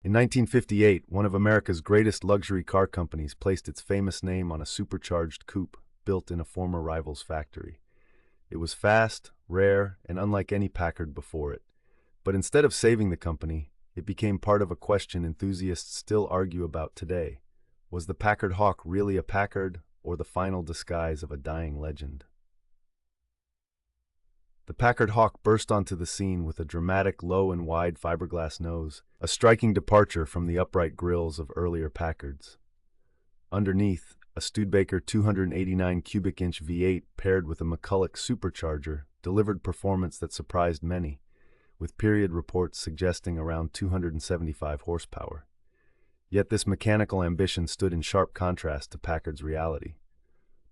In 1958, one of America's greatest luxury car companies placed its famous name on a supercharged coupe built in a former rival's factory. It was fast, rare, and unlike any Packard before it. But instead of saving the company, it became part of a question enthusiasts still argue about today. Was the Packard Hawk really a Packard, or the final disguise of a dying legend? The Packard Hawk burst onto the scene with a dramatic low and wide fiberglass nose, a striking departure from the upright grilles of earlier Packards. Underneath, a Studebaker 289 cubic inch V8 paired with a McCulloch supercharger delivered performance that surprised many, with period reports suggesting around 275 horsepower. Yet this mechanical ambition stood in sharp contrast to Packard's reality.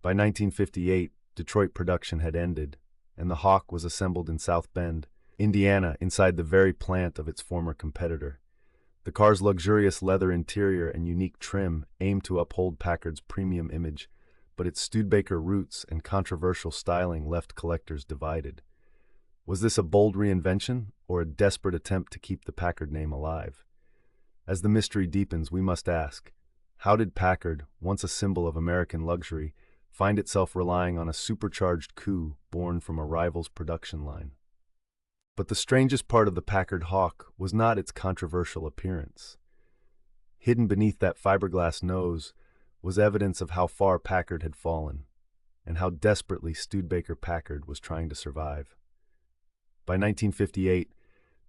By 1958, Detroit production had ended, and the Hawk was assembled in South Bend, Indiana, inside the very plant of its former competitor. The car's luxurious leather interior and unique trim aimed to uphold Packard's premium image, but its Studebaker roots and controversial styling left collectors divided. Was this a bold reinvention, or a desperate attempt to keep the Packard name alive? As the mystery deepens, we must ask, how did Packard, once a symbol of American luxury, find itself relying on a supercharged coupe born from a rival's production line? But the strangest part of the Packard Hawk was not its controversial appearance. Hidden beneath that fiberglass nose was evidence of how far Packard had fallen, and how desperately Studebaker Packard was trying to survive. By 1958,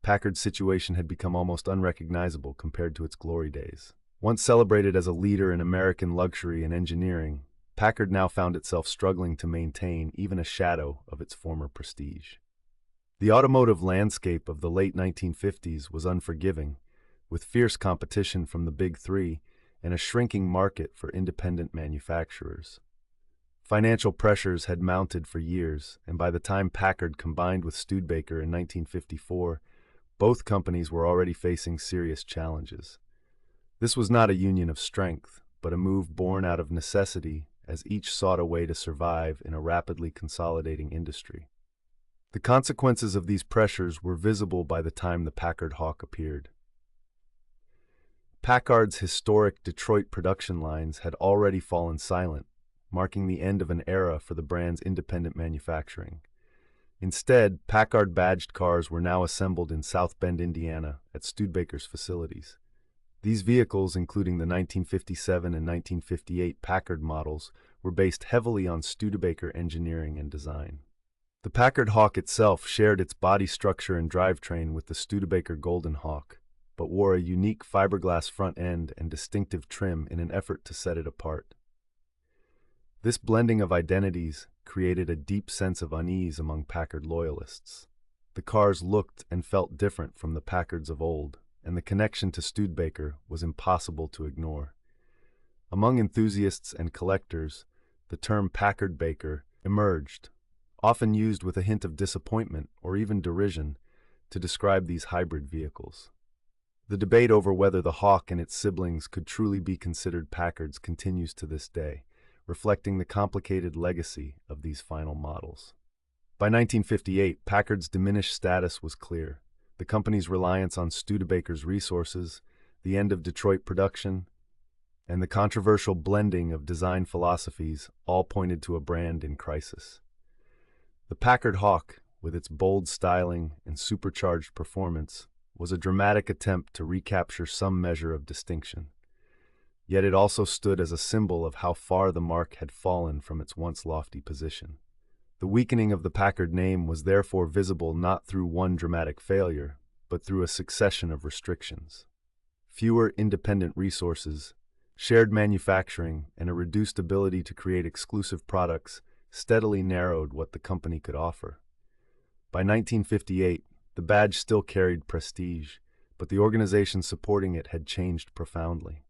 Packard's situation had become almost unrecognizable compared to its glory days. Once celebrated as a leader in American luxury and engineering, Packard now found itself struggling to maintain even a shadow of its former prestige. The automotive landscape of the late 1950s was unforgiving, with fierce competition from the Big Three and a shrinking market for independent manufacturers. Financial pressures had mounted for years, and by the time Packard combined with Studebaker in 1954, both companies were already facing serious challenges. This was not a union of strength, but a move born out of necessity as each sought a way to survive in a rapidly consolidating industry. The consequences of these pressures were visible by the time the Packard Hawk appeared. Packard's historic Detroit production lines had already fallen silent, marking the end of an era for the brand's independent manufacturing. Instead, Packard-badged cars were now assembled in South Bend, Indiana, at Studebaker's facilities. These vehicles, including the 1957 and 1958 Packard models, were based heavily on Studebaker engineering and design. The Packard Hawk itself shared its body structure and drivetrain with the Studebaker Golden Hawk, but wore a unique fiberglass front end and distinctive trim in an effort to set it apart. This blending of identities created a deep sense of unease among Packard loyalists. The cars looked and felt different from the Packards of old, and the connection to Studebaker was impossible to ignore. Among enthusiasts and collectors, the term Packard Baker emerged, often used with a hint of disappointment or even derision to describe these hybrid vehicles. The debate over whether the Hawk and its siblings could truly be considered Packards continues to this day, reflecting the complicated legacy of these final models. By 1958, Packard's diminished status was clear. The company's reliance on Studebaker's resources, the end of Detroit production, and the controversial blending of design philosophies all pointed to a brand in crisis. The Packard Hawk, with its bold styling and supercharged performance, was a dramatic attempt to recapture some measure of distinction. Yet it also stood as a symbol of how far the marque had fallen from its once lofty position. The weakening of the Packard name was therefore visible not through one dramatic failure, but through a succession of restrictions. Fewer independent resources, shared manufacturing, and a reduced ability to create exclusive products steadily narrowed what the company could offer. By 1958, the badge still carried prestige, but the organization supporting it had changed profoundly.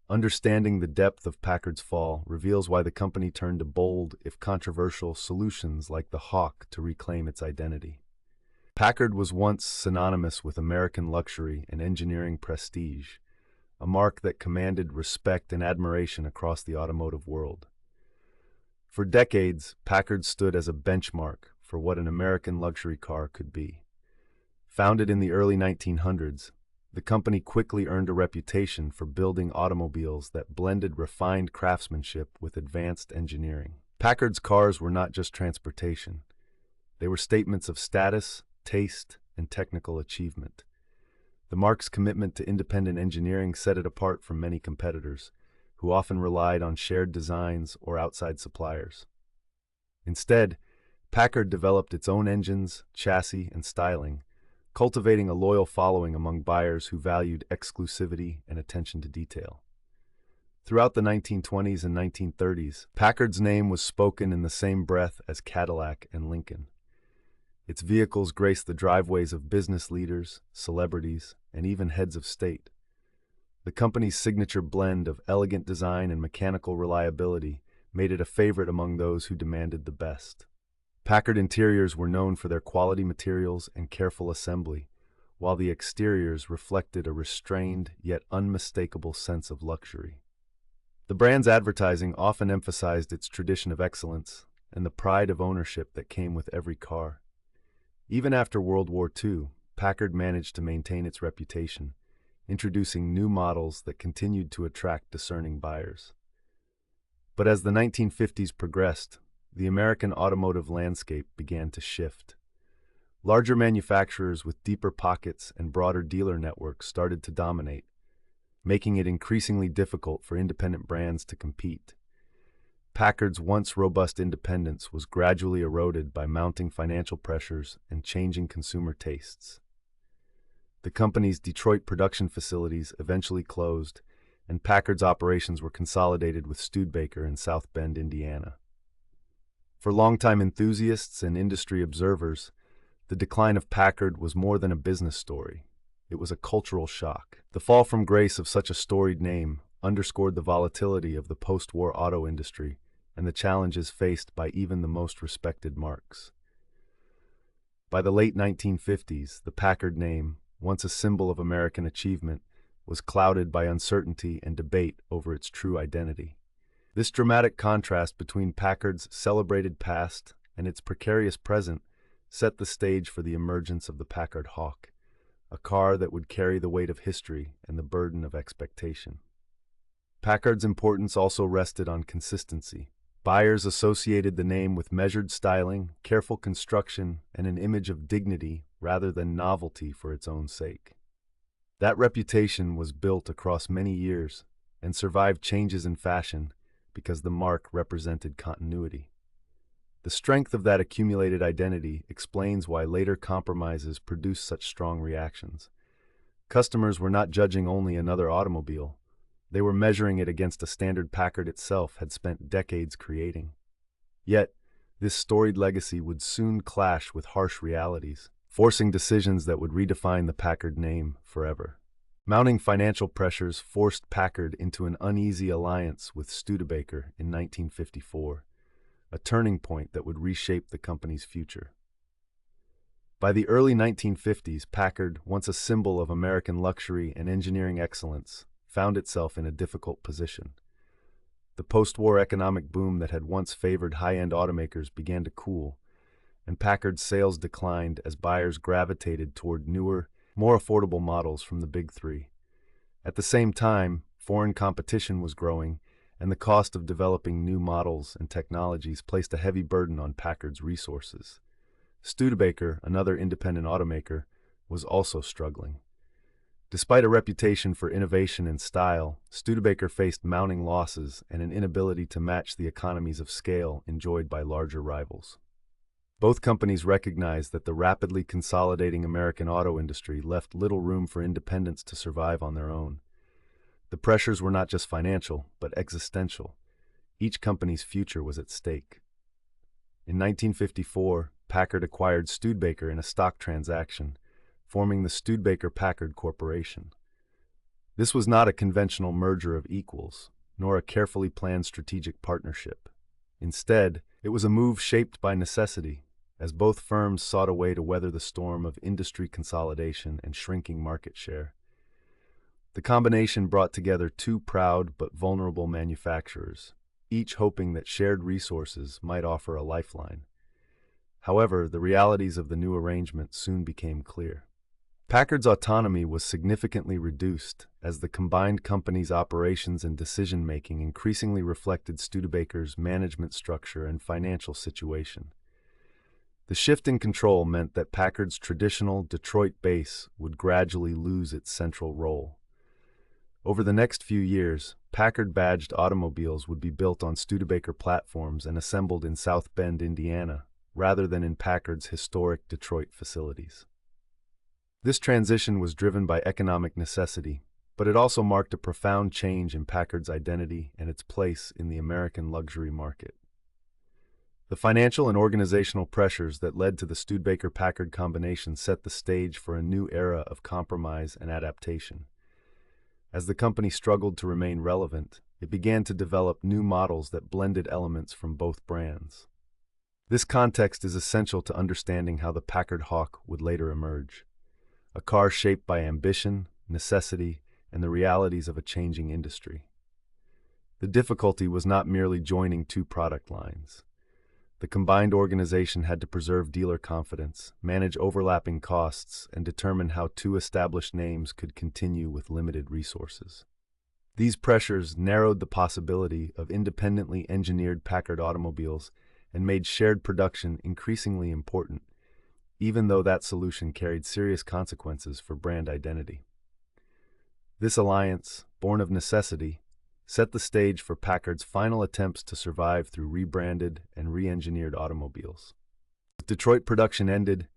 Understanding the depth of Packard's fall reveals why the company turned to bold, if controversial, solutions like the Hawk to reclaim its identity. Packard was once synonymous with American luxury and engineering prestige, a mark that commanded respect and admiration across the automotive world. For decades, Packard stood as a benchmark for what an American luxury car could be. Founded in the early 1900s, The company quickly earned a reputation for building automobiles that blended refined craftsmanship with advanced engineering. Packard's cars were not just transportation. They were statements of status, taste, and technical achievement. The marque's commitment to independent engineering set it apart from many competitors, who often relied on shared designs or outside suppliers. Instead, Packard developed its own engines, chassis, and styling, cultivating a loyal following among buyers who valued exclusivity and attention to detail. Throughout the 1920s and 1930s, Packard's name was spoken in the same breath as Cadillac and Lincoln. Its vehicles graced the driveways of business leaders, celebrities, and even heads of state. The company's signature blend of elegant design and mechanical reliability made it a favorite among those who demanded the best. Packard interiors were known for their quality materials and careful assembly, while the exteriors reflected a restrained yet unmistakable sense of luxury. The brand's advertising often emphasized its tradition of excellence and the pride of ownership that came with every car. Even after World War II, Packard managed to maintain its reputation, introducing new models that continued to attract discerning buyers. But as the 1950s progressed, the American automotive landscape began to shift. Larger manufacturers with deeper pockets and broader dealer networks started to dominate, making it increasingly difficult for independent brands to compete. Packard's once robust independence was gradually eroded by mounting financial pressures and changing consumer tastes. The company's Detroit production facilities eventually closed, and Packard's operations were consolidated with Studebaker in South Bend, Indiana. For longtime enthusiasts and industry observers, the decline of Packard was more than a business story. It was a cultural shock. The fall from grace of such a storied name underscored the volatility of the post-war auto industry and the challenges faced by even the most respected marques. By the late 1950s, the Packard name, once a symbol of American achievement, was clouded by uncertainty and debate over its true identity. This dramatic contrast between Packard's celebrated past and its precarious present set the stage for the emergence of the Packard Hawk, a car that would carry the weight of history and the burden of expectation. Packard's importance also rested on consistency. Buyers associated the name with measured styling, careful construction, and an image of dignity rather than novelty for its own sake. That reputation was built across many years and survived changes in fashion because the marque represented continuity. The strength of that accumulated identity explains why later compromises produced such strong reactions. Customers were not judging only another automobile. They were measuring it against a standard Packard itself had spent decades creating. Yet, this storied legacy would soon clash with harsh realities, forcing decisions that would redefine the Packard name forever. Mounting financial pressures forced Packard into an uneasy alliance with Studebaker in 1954, a turning point that would reshape the company's future. By the early 1950s, Packard, once a symbol of American luxury and engineering excellence, found itself in a difficult position. The post-war economic boom that had once favored high-end automakers began to cool, and Packard's sales declined as buyers gravitated toward newer, more affordable models from the Big Three. At the same time, foreign competition was growing, and the cost of developing new models and technologies placed a heavy burden on Packard's resources. Studebaker, another independent automaker, was also struggling. Despite a reputation for innovation and style, Studebaker faced mounting losses and an inability to match the economies of scale enjoyed by larger rivals. Both companies recognized that the rapidly consolidating American auto industry left little room for independents to survive on their own. The pressures were not just financial, but existential. Each company's future was at stake. In 1954, Packard acquired Studebaker in a stock transaction, forming the Studebaker-Packard Corporation. This was not a conventional merger of equals, nor a carefully planned strategic partnership. Instead, it was a move shaped by necessity, as both firms sought a way to weather the storm of industry consolidation and shrinking market share. The combination brought together two proud but vulnerable manufacturers, each hoping that shared resources might offer a lifeline. However, the realities of the new arrangement soon became clear. Packard's autonomy was significantly reduced as the combined company's operations and decision-making increasingly reflected Studebaker's management structure and financial situation. The shift in control meant that Packard's traditional Detroit base would gradually lose its central role. Over the next few years, Packard-badged automobiles would be built on Studebaker platforms and assembled in South Bend, Indiana, rather than in Packard's historic Detroit facilities. This transition was driven by economic necessity, but it also marked a profound change in Packard's identity and its place in the American luxury market. The financial and organizational pressures that led to the Studebaker-Packard combination set the stage for a new era of compromise and adaptation. As the company struggled to remain relevant, it began to develop new models that blended elements from both brands. This context is essential to understanding how the Packard Hawk would later emerge, a car shaped by ambition, necessity, and the realities of a changing industry. The difficulty was not merely joining two product lines. The combined organization had to preserve dealer confidence, manage overlapping costs, and determine how two established names could continue with limited resources. These pressures narrowed the possibility of independently engineered Packard automobiles and made shared production increasingly important, even though that solution carried serious consequences for brand identity. This alliance, born of necessity, set the stage for Packard's final attempts to survive through rebranded and re-engineered automobiles. With Detroit production ended,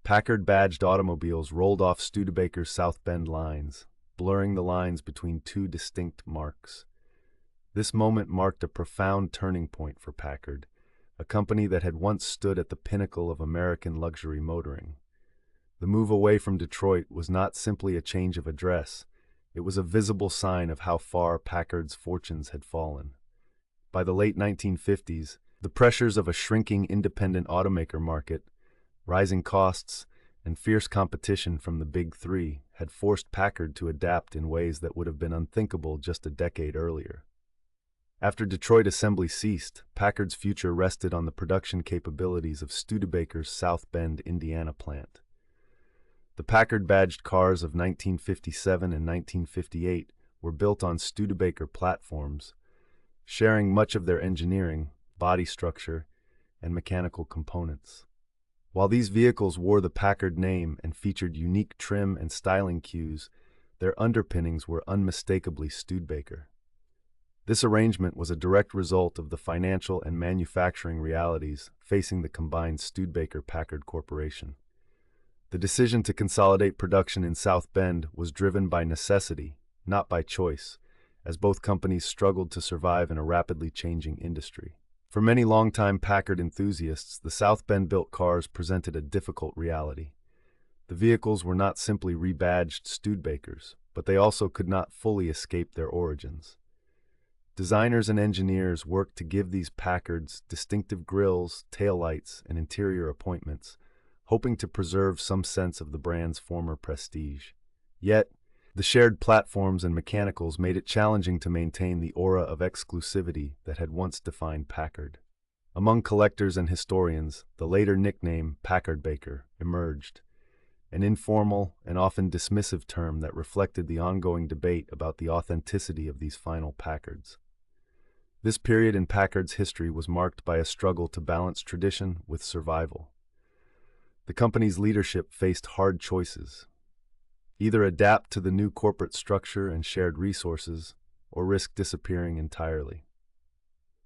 Packard-badged automobiles rolled off Studebaker's South Bend lines, blurring the lines between two distinct marks. This moment marked a profound turning point for Packard, a company that had once stood at the pinnacle of American luxury motoring. The move away from Detroit was not simply a change of address. It was a visible sign of how far Packard's fortunes had fallen. By the late 1950s, the pressures of a shrinking independent automaker market, rising costs, and fierce competition from the Big Three had forced Packard to adapt in ways that would have been unthinkable just a decade earlier. After Detroit assembly ceased, Packard's future rested on the production capabilities of Studebaker's South Bend, Indiana plant. The Packard-badged cars of 1957 and 1958 were built on Studebaker platforms, sharing much of their engineering, body structure, and mechanical components. While these vehicles wore the Packard name and featured unique trim and styling cues, their underpinnings were unmistakably Studebaker. This arrangement was a direct result of the financial and manufacturing realities facing the combined Studebaker-Packard Corporation. The decision to consolidate production in South Bend was driven by necessity, not by choice, as both companies struggled to survive in a rapidly changing industry. For many longtime Packard enthusiasts, the South Bend-built cars presented a difficult reality. The vehicles were not simply rebadged Studebakers, but they also could not fully escape their origins. Designers and engineers worked to give these Packards distinctive grilles, taillights, and interior appointments, hoping to preserve some sense of the brand's former prestige. Yet, the shared platforms and mechanicals made it challenging to maintain the aura of exclusivity that had once defined Packard. Among collectors and historians, the later nickname Packardbaker emerged, an informal and often dismissive term that reflected the ongoing debate about the authenticity of these final Packards. This period in Packard's history was marked by a struggle to balance tradition with survival. The company's leadership faced hard choices: either adapt to the new corporate structure and shared resources, or risk disappearing entirely.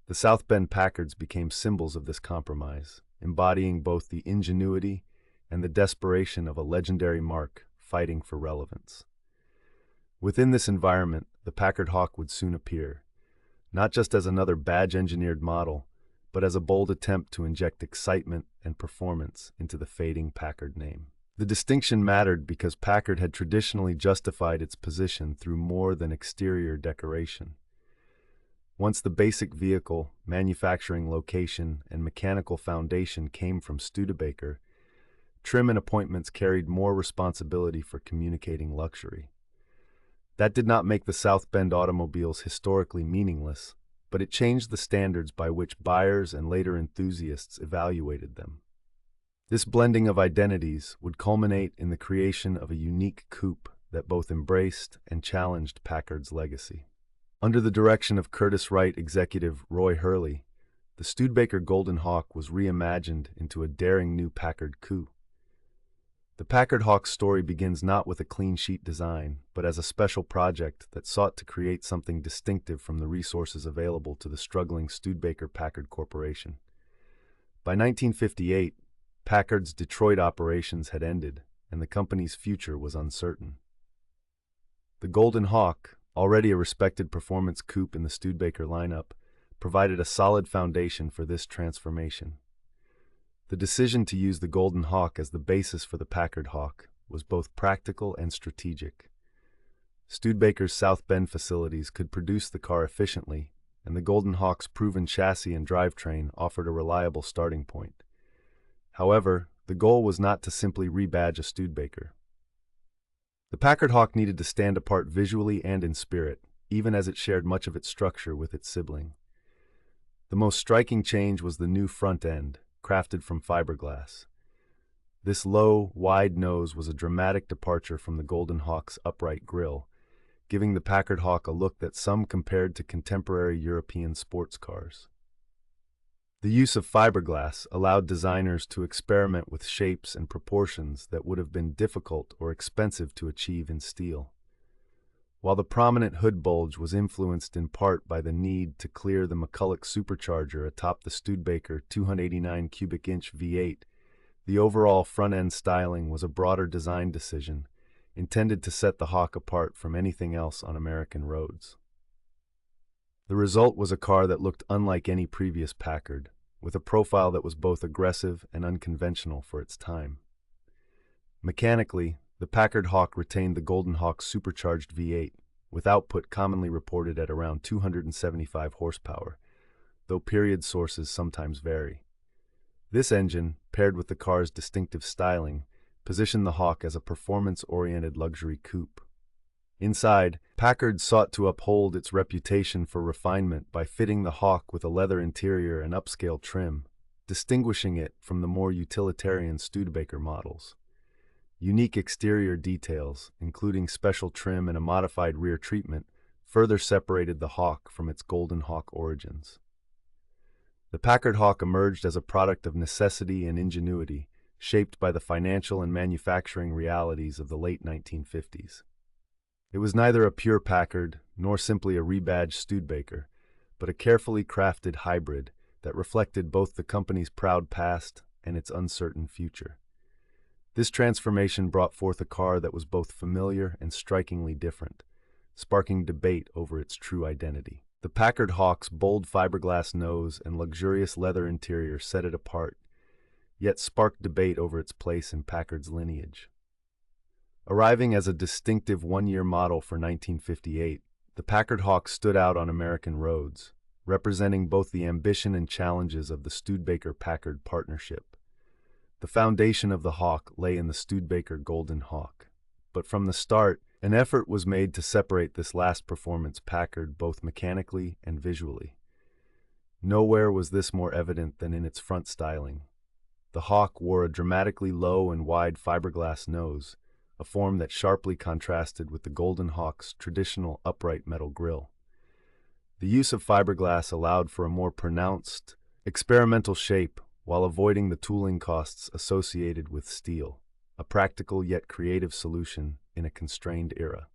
The South Bend Packards became symbols of this compromise, embodying both the ingenuity and the desperation of a legendary mark fighting for relevance. Within this environment, the Packard Hawk would soon appear, not just as another badge-engineered model, but as a bold attempt to inject excitement and performance into the fading Packard name. The distinction mattered because Packard had traditionally justified its position through more than exterior decoration. Once the basic vehicle, manufacturing location, and mechanical foundation came from Studebaker, trim and appointments carried more responsibility for communicating luxury. That did not make the South Bend automobiles historically meaningless, but it changed the standards by which buyers and later enthusiasts evaluated them. This blending of identities would culminate in the creation of a unique coupe that both embraced and challenged Packard's legacy. Under the direction of Curtiss Wright executive Roy Hurley, the Studebaker Golden Hawk was reimagined into a daring new Packard coupe. The Packard Hawk's story begins not with a clean sheet design, but as a special project that sought to create something distinctive from the resources available to the struggling Studebaker Packard Corporation. By 1958, Packard's Detroit operations had ended, and the company's future was uncertain. The Golden Hawk, already a respected performance coupe in the Studebaker lineup, provided a solid foundation for this transformation. The decision to use the Golden Hawk as the basis for the Packard Hawk was both practical and strategic. Studebaker's South Bend facilities could produce the car efficiently, and the Golden Hawk's proven chassis and drivetrain offered a reliable starting point. However, the goal was not to simply rebadge a Studebaker. The Packard Hawk needed to stand apart visually and in spirit, even as it shared much of its structure with its sibling. The most striking change was the new front end, crafted from fiberglass. This low, wide nose was a dramatic departure from the Golden Hawk's upright grille, giving the Packard Hawk a look that some compared to contemporary European sports cars. The use of fiberglass allowed designers to experiment with shapes and proportions that would have been difficult or expensive to achieve in steel. While the prominent hood bulge was influenced in part by the need to clear the McCulloch-supercharger atop the Studebaker 289 cubic inch V8, the overall front-end styling was a broader design decision, intended to set the Hawk apart from anything else on American roads. The result was a car that looked unlike any previous Packard, with a profile that was both aggressive and unconventional for its time. Mechanically, the Packard Hawk retained the Golden Hawk supercharged V8, with output commonly reported at around 275 horsepower, though period sources sometimes vary. This engine, paired with the car's distinctive styling, positioned the Hawk as a performance-oriented luxury coupe. Inside, Packard sought to uphold its reputation for refinement by fitting the Hawk with a leather interior and upscale trim, distinguishing it from the more utilitarian Studebaker models. Unique exterior details, including special trim and a modified rear treatment, further separated the Hawk from its Golden Hawk origins. The Packard Hawk emerged as a product of necessity and ingenuity, shaped by the financial and manufacturing realities of the late 1950s. It was neither a pure Packard nor simply a rebadged Studebaker, but a carefully crafted hybrid that reflected both the company's proud past and its uncertain future. This transformation brought forth a car that was both familiar and strikingly different, sparking debate over its true identity. The Packard Hawk's bold fiberglass nose and luxurious leather interior set it apart, yet sparked debate over its place in Packard's lineage. Arriving as a distinctive one-year model for 1958, the Packard Hawk stood out on American roads, representing both the ambition and challenges of the Studebaker-Packard partnership. The foundation of the Hawk lay in the Studebaker Golden Hawk, but from the start, an effort was made to separate this last performance Packard both mechanically and visually. Nowhere was this more evident than in its front styling. The Hawk wore a dramatically low and wide fiberglass nose, a form that sharply contrasted with the Golden Hawk's traditional upright metal grille. The use of fiberglass allowed for a more pronounced, experimental shape while avoiding the tooling costs associated with steel, a practical yet creative solution in a constrained era.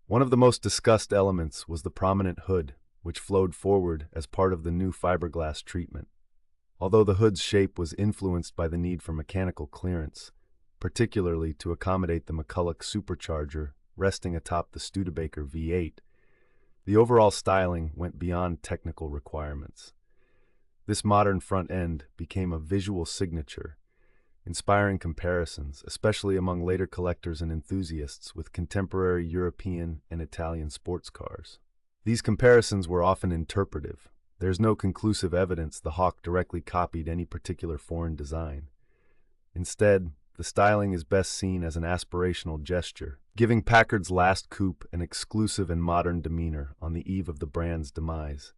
One of the most discussed elements was the prominent hood, which flowed forward as part of the new fiberglass treatment. Although the hood's shape was influenced by the need for mechanical clearance, particularly to accommodate the McCulloch-supercharger resting atop the Studebaker V8, the overall styling went beyond technical requirements. This modern front end became a visual signature, inspiring comparisons, especially among later collectors and enthusiasts, with contemporary European and Italian sports cars. These comparisons were often interpretive. There's no conclusive evidence the Hawk directly copied any particular foreign design. Instead, the styling is best seen as an aspirational gesture, giving Packard's last coupe an exclusive and modern demeanor on the eve of the brand's demise.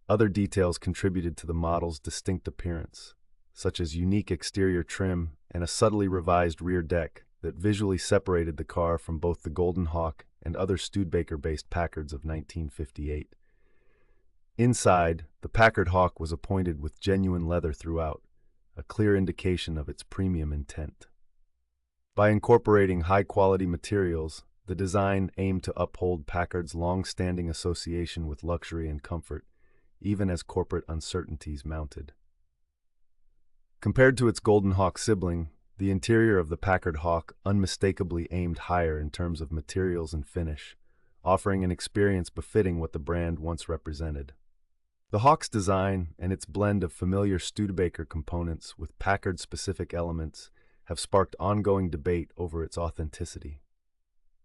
Other details contributed to the model's distinct appearance, such as unique exterior trim and a subtly revised rear deck that visually separated the car from both the Golden Hawk and other Studebaker-based Packards of 1958. Inside, the Packard Hawk was appointed with genuine leather throughout, a clear indication of its premium intent. By incorporating high-quality materials, the design aimed to uphold Packard's long-standing association with luxury and comfort, even as corporate uncertainties mounted. Compared to its Golden Hawk sibling, the interior of the Packard Hawk unmistakably aimed higher in terms of materials and finish, offering an experience befitting what the brand once represented. The Hawk's design and its blend of familiar Studebaker components with Packard-specific elements have sparked ongoing debate over its authenticity.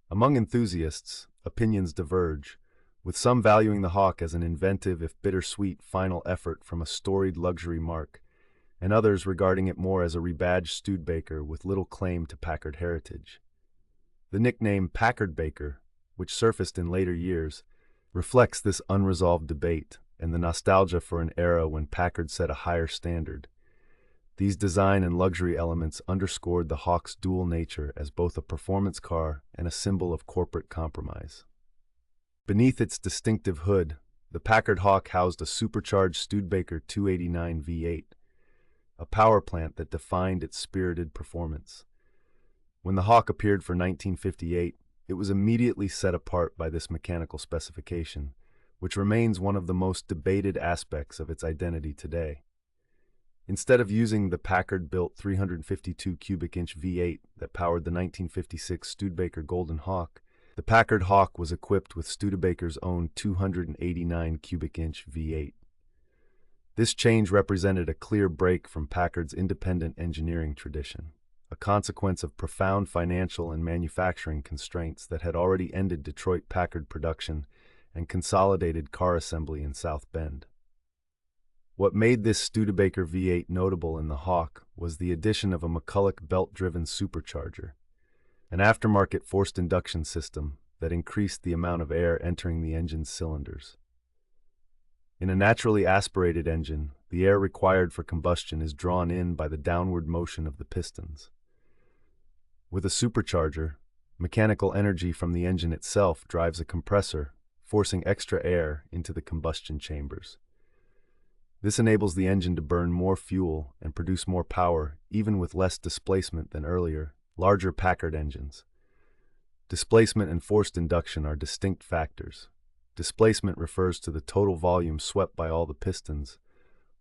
Among enthusiasts, opinions diverge, with some valuing the Hawk as an inventive, if bittersweet, final effort from a storied luxury mark, and others regarding it more as a rebadged Studebaker with little claim to Packard heritage. The nickname Packard-Baker, which surfaced in later years, reflects this unresolved debate and the nostalgia for an era when Packard set a higher standard. These design and luxury elements underscored the Hawk's dual nature as both a performance car and a symbol of corporate compromise. Beneath its distinctive hood, the Packard Hawk housed a supercharged Studebaker 289 V8, a power plant that defined its spirited performance. When the Hawk appeared for 1958, it was immediately set apart by this mechanical specification, which remains one of the most debated aspects of its identity today. Instead of using the Packard-built 352 cubic inch V8 that powered the 1956 Studebaker Golden Hawk, the Packard Hawk was equipped with Studebaker's own 289 cubic inch V8. This change represented a clear break from Packard's independent engineering tradition, a consequence of profound financial and manufacturing constraints that had already ended Detroit Packard production and consolidated car assembly in South Bend. What made this Studebaker V8 notable in the Hawk was the addition of a McCulloch belt-driven supercharger, an aftermarket forced induction system that increased the amount of air entering the engine's cylinders. In a naturally aspirated engine, the air required for combustion is drawn in by the downward motion of the pistons. With a supercharger, mechanical energy from the engine itself drives a compressor, forcing extra air into the combustion chambers. This enables the engine to burn more fuel and produce more power, even with less displacement than earlier, larger Packard engines. Displacement and forced induction are distinct factors. Displacement refers to the total volume swept by all the pistons,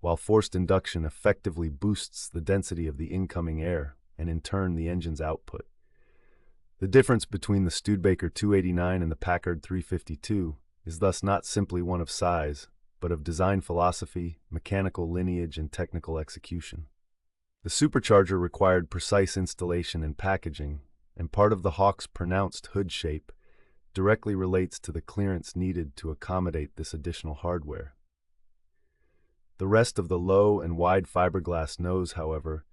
while forced induction effectively boosts the density of the incoming air and in turn the engine's output. The difference between the Studebaker 289 and the Packard 352 is thus not simply one of size, but of design philosophy, mechanical lineage, and technical execution. The supercharger required precise installation and packaging, and part of the Hawk's pronounced hood shape directly relates to the clearance needed to accommodate this additional hardware. The rest of the low and wide fiberglass nose, however,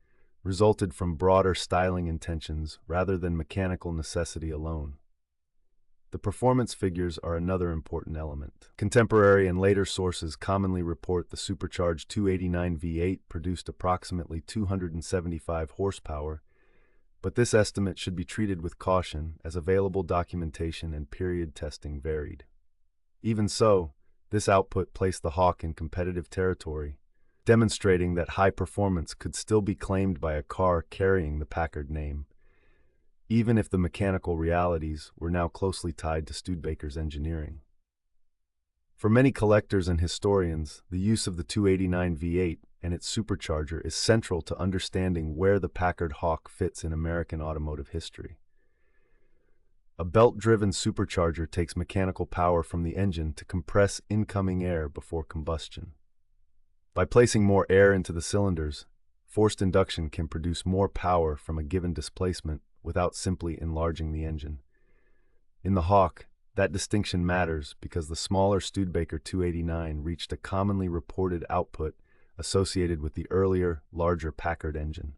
resulted from broader styling intentions rather than mechanical necessity alone. The performance figures are another important element. Contemporary and later sources commonly report the supercharged 289 V8 produced approximately 275 horsepower, but this estimate should be treated with caution as available documentation and period testing varied. Even so, this output placed the Hawk in competitive territory, demonstrating that high performance could still be claimed by a car carrying the Packard name, even if the mechanical realities were now closely tied to Studebaker's engineering. For many collectors and historians, the use of the 289 V8 and its supercharger is central to understanding where the Packard Hawk fits in American automotive history. A belt-driven supercharger takes mechanical power from the engine to compress incoming air before combustion. By placing more air into the cylinders, forced induction can produce more power from a given displacement without simply enlarging the engine. In the Hawk, that distinction matters because the smaller Studebaker 289 reached a commonly reported output associated with the earlier, larger Packard engine.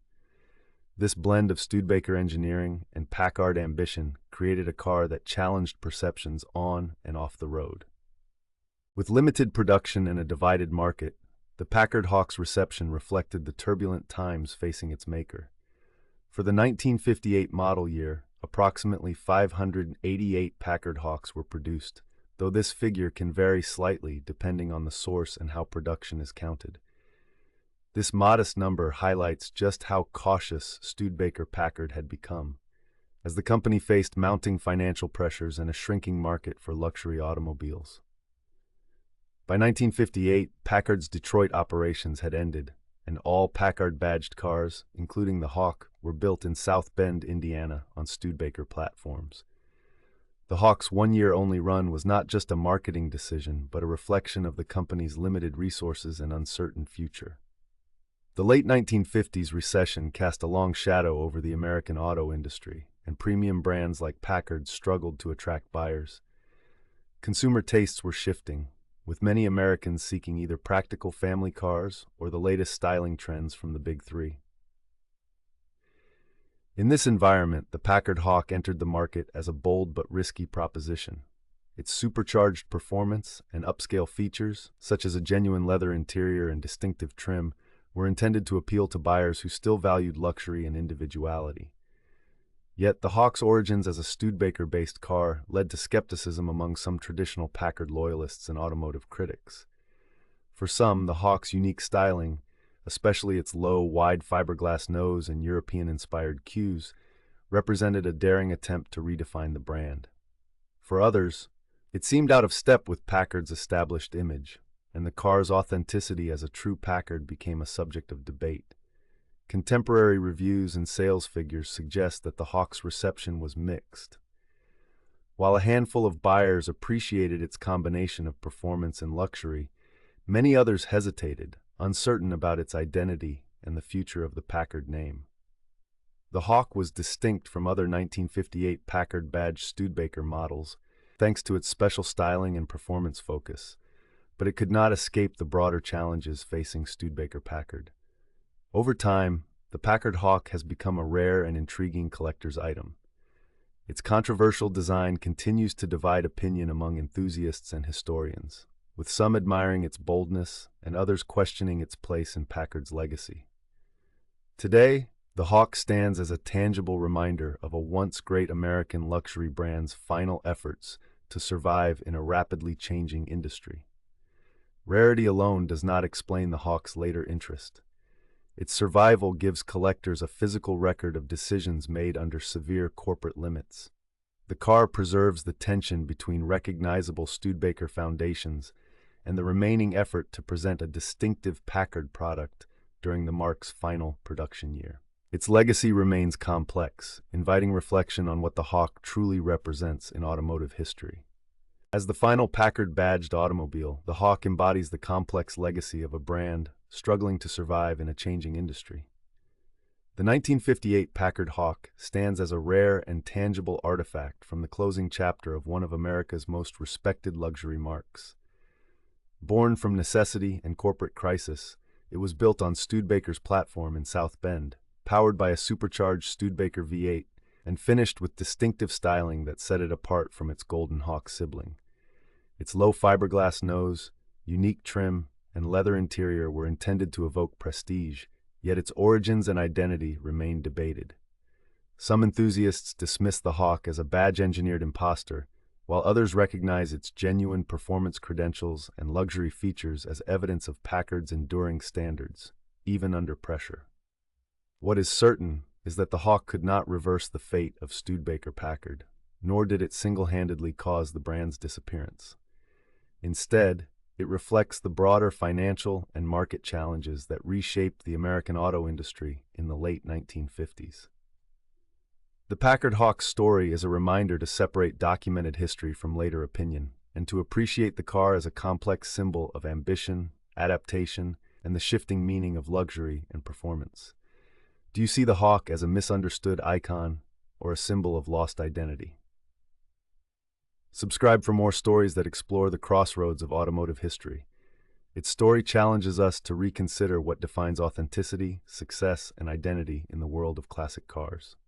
This blend of Studebaker engineering and Packard ambition created a car that challenged perceptions on and off the road. With limited production and a divided market, the Packard Hawk's reception reflected the turbulent times facing its maker. For the 1958 model year, approximately 588 Packard Hawks were produced, though this figure can vary slightly depending on the source and how production is counted. This modest number highlights just how cautious Studebaker Packard had become, as the company faced mounting financial pressures and a shrinking market for luxury automobiles. By 1958, Packard's Detroit operations had ended, and all Packard-badged cars, including the Hawk, were built in South Bend, Indiana, on Studebaker platforms. The Hawk's one-year-only run was not just a marketing decision, but a reflection of the company's limited resources and uncertain future. The late 1950s recession cast a long shadow over the American auto industry, and premium brands like Packard struggled to attract buyers. Consumer tastes were shifting, with many Americans seeking either practical family cars or the latest styling trends from the Big Three. In this environment, the Packard Hawk entered the market as a bold but risky proposition. Its supercharged performance and upscale features, such as a genuine leather interior and distinctive trim, were intended to appeal to buyers who still valued luxury and individuality. Yet the Hawk's origins as a Studebaker-based car led to skepticism among some traditional Packard loyalists and automotive critics. For some, the Hawk's unique styling, especially its low, wide fiberglass nose and European-inspired cues, represented a daring attempt to redefine the brand. For others, it seemed out of step with Packard's established image, and the car's authenticity as a true Packard became a subject of debate. Contemporary reviews and sales figures suggest that the Hawk's reception was mixed. While a handful of buyers appreciated its combination of performance and luxury, many others hesitated, uncertain about its identity and the future of the Packard name. The Hawk was distinct from other 1958 Packard-badged Studebaker models, thanks to its special styling and performance focus, but it could not escape the broader challenges facing Studebaker Packard. Over time, the Packard Hawk has become a rare and intriguing collector's item. Its controversial design continues to divide opinion among enthusiasts and historians, with some admiring its boldness and others questioning its place in Packard's legacy. Today, the Hawk stands as a tangible reminder of a once great American luxury brand's final efforts to survive in a rapidly changing industry. Rarity alone does not explain the Hawk's later interest. Its survival gives collectors a physical record of decisions made under severe corporate limits. The car preserves the tension between recognizable Studebaker foundations and the remaining effort to present a distinctive Packard product during the marque's final production year. Its legacy remains complex, inviting reflection on what the Hawk truly represents in automotive history. As the final Packard-badged automobile, the Hawk embodies the complex legacy of a brand struggling to survive in a changing industry. The 1958 Packard Hawk stands as a rare and tangible artifact from the closing chapter of one of America's most respected luxury marques. Born from necessity and corporate crisis, it was built on Studebaker's platform in South Bend, powered by a supercharged Studebaker V8, and finished with distinctive styling that set it apart from its Golden Hawk sibling. Its low fiberglass nose, unique trim, and leather interior were intended to evoke prestige, yet its origins and identity remain debated. Some enthusiasts dismiss the Hawk as a badge-engineered imposter, while others recognize its genuine performance credentials and luxury features as evidence of Packard's enduring standards, even under pressure. What is certain is that the Hawk could not reverse the fate of Studebaker Packard, nor did it single-handedly cause the brand's disappearance. Instead, it reflects the broader financial and market challenges that reshaped the American auto industry in the late 1950s. The Packard Hawk's story is a reminder to separate documented history from later opinion, and to appreciate the car as a complex symbol of ambition, adaptation, and the shifting meaning of luxury and performance. Do you see the Hawk as a misunderstood icon or a symbol of lost identity? Subscribe for more stories that explore the crossroads of automotive history. Its story challenges us to reconsider what defines authenticity, success, and identity in the world of classic cars.